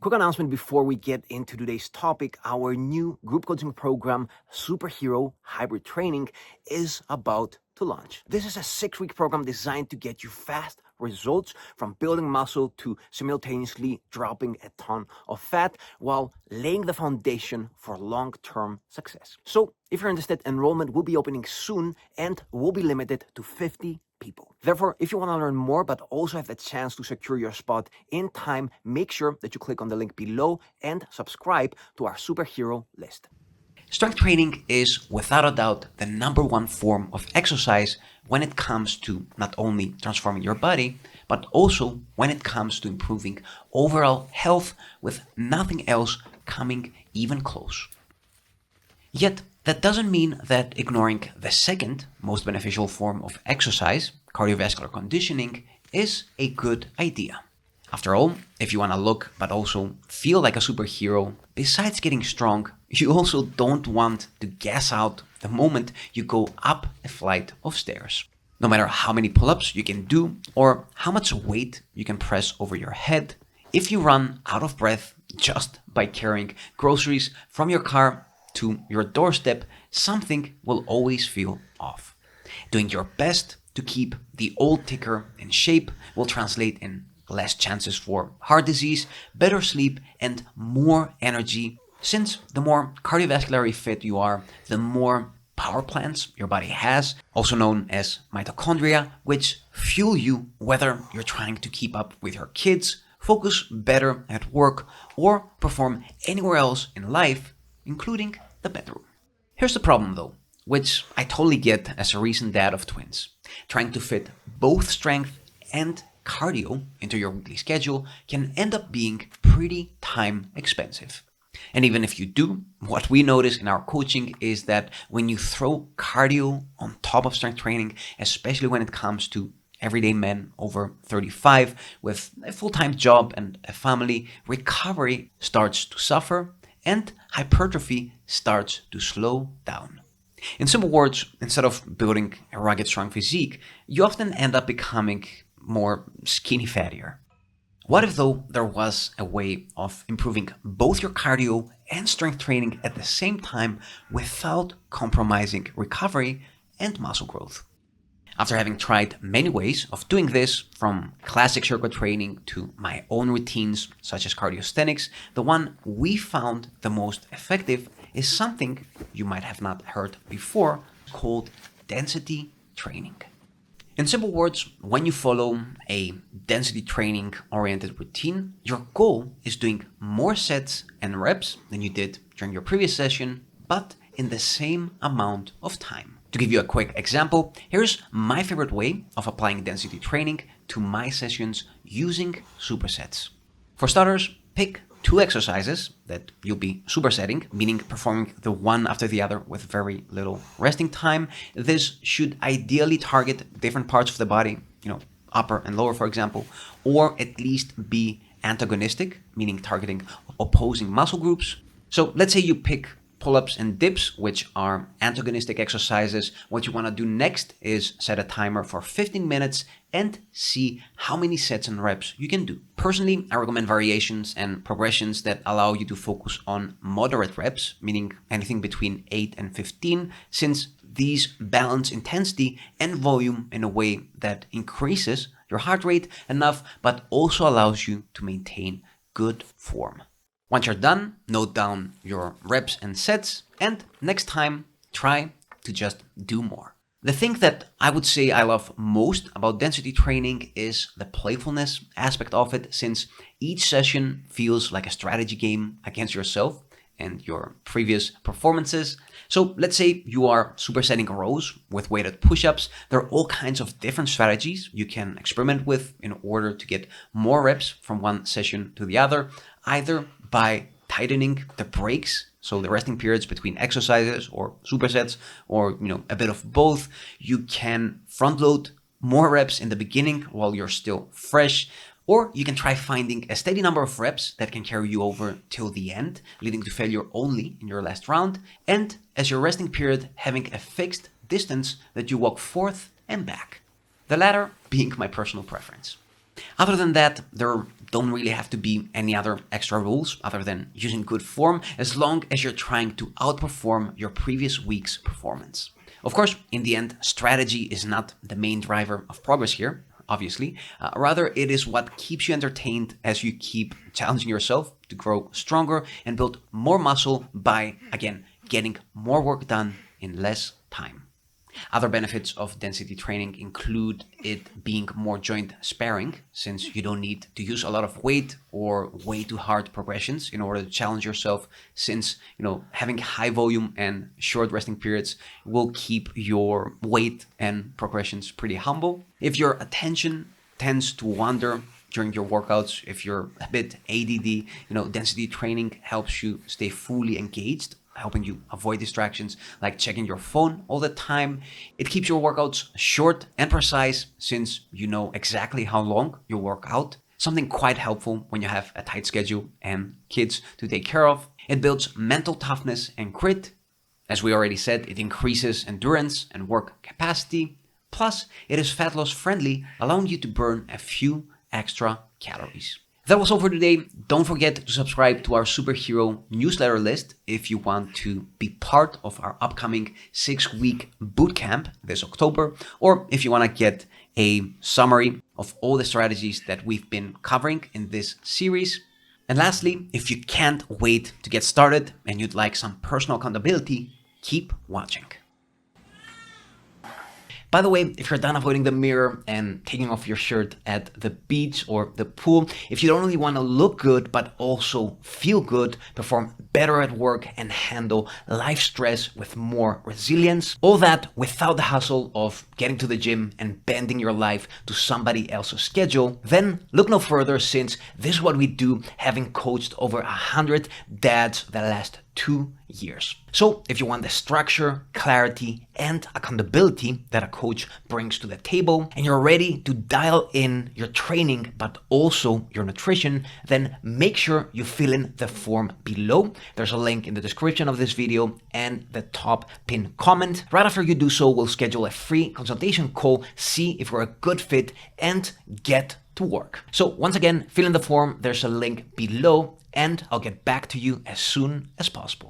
Quick announcement before we get into today's topic. Our new group coaching program, Superhero Hybrid Training, is about to launch. This is a 6-week program designed to get you fast results from building muscle to simultaneously dropping a ton of fat while laying the foundation for long-term success. So if you're interested, enrollment will be opening soon and will be limited to 50 people. Therefore, if you want to learn more but also have the chance to secure your spot in time, make sure that you click on the link below and subscribe to our superhero list. Strength training is without a doubt the #1 form of exercise when it comes to not only transforming your body, but also when it comes to improving overall health, with nothing else coming even close. Yet, that doesn't mean that ignoring the second most beneficial form of exercise, cardiovascular conditioning, is a good idea. After all, if you want to look but also feel like a superhero, besides getting strong, you also don't want to gas out the moment you go up a flight of stairs. No matter how many pull-ups you can do or how much weight you can press over your head, if you run out of breath just by carrying groceries from your car to your doorstep, something will always feel off. Doing your best to keep the old ticker in shape will translate in less chances for heart disease, better sleep, and more energy, since the more cardiovascularly fit you are, the more power plants your body has, also known as mitochondria, which fuel you whether you're trying to keep up with your kids, focus better at work, or perform anywhere else in life, including the bedroom. Here's the problem though, which I totally get as a recent dad of twins. Trying to fit both strength and cardio into your weekly schedule can end up being pretty time expensive. And even if you do, what we notice in our coaching is that when you throw cardio on top of strength training, especially when it comes to everyday men over 35 with a full-time job and a family, recovery starts to suffer and hypertrophy starts to slow down. In simple words, instead of building a rugged, strong physique, you often end up becoming more skinny fattier. What if though there was a way of improving both your cardio and strength training at the same time without compromising recovery and muscle growth? After having tried many ways of doing this, from classic circuit training to my own routines such as calisthenics, the one we found the most effective is something you might have not heard before, called density training. In simple words, when you follow a density training oriented routine, your goal is doing more sets and reps than you did during your previous session, but in the same amount of time. To give you a quick example, here's my favorite way of applying density training to my sessions using supersets. For starters, pick 2 exercises that you'll be supersetting, meaning performing the one after the other with very little resting time. This should ideally target different parts of the body, upper and lower, for example, or at least be antagonistic, meaning targeting opposing muscle groups. So let's say you pick pull-ups and dips, which are antagonistic exercises. What you want to do next is set a timer for 15 minutes and see how many sets and reps you can do. Personally, I recommend variations and progressions that allow you to focus on moderate reps, meaning anything between 8 and 15, since these balance intensity and volume in a way that increases your heart rate enough, but also allows you to maintain good form. Once you're done, note down your reps and sets, and next time, try to just do more. The thing that I would say I love most about density training is the playfulness aspect of it, since each session feels like a strategy game against yourself and your previous performances. So let's say you are supersetting rows with weighted push-ups. There are all kinds of different strategies you can experiment with in order to get more reps from one session to the other, either by tightening the breaks, so the resting periods between exercises or supersets, or a bit of both. You can front load more reps in the beginning while you're still fresh, or you can try finding a steady number of reps that can carry you over till the end, leading to failure only in your last round, and as your resting period, having a fixed distance that you walk forth and back. The latter being my personal preference. Other than that, there are don't really have to be any other extra rules other than using good form, as long as you're trying to outperform your previous week's performance. Of course, in the end, strategy is not the main driver of progress here, obviously. Rather, it is what keeps you entertained as you keep challenging yourself to grow stronger and build more muscle by, again, getting more work done in less time. Other benefits of density training include it being more joint sparing, since you don't need to use a lot of weight or way too hard progressions in order to challenge yourself, since having high volume and short resting periods will keep your weight and progressions pretty humble. If your attention tends to wander during your workouts, if you're a bit ADD, density training helps you stay fully engaged, helping you avoid distractions like checking your phone all the time. It keeps your workouts short and precise, since you know exactly how long you'll work out, something quite helpful when you have a tight schedule and kids to take care of. It builds mental toughness and grit. As we already said, it increases endurance and work capacity. Plus, it is fat loss friendly, allowing you to burn a few extra calories. That was all for today. Don't forget to subscribe to our superhero newsletter list if you want to be part of our upcoming 6-week bootcamp this October, or if you want to get a summary of all the strategies that we've been covering in this series. And lastly, if you can't wait to get started and you'd like some personal accountability, keep watching. By the way, if you're done avoiding the mirror and taking off your shirt at the beach or the pool, if you don't only want to look good, but also feel good, perform better at work, and handle life stress with more resilience, all that without the hustle of getting to the gym and bending your life to somebody else's schedule, then look no further, since this is what we do, having coached over 100 dads the last 2 years. So if you want the structure, clarity, and accountability that a coach brings to the table, and you're ready to dial in your training but also your nutrition, then make sure you fill in the form below. There's a link in the description of this video and the top pinned comment. Right after you do so, we'll schedule a free consultation call, see if we're a good fit, and get to work. So once again, fill in the form. There's a link below, and I'll get back to you as soon as possible.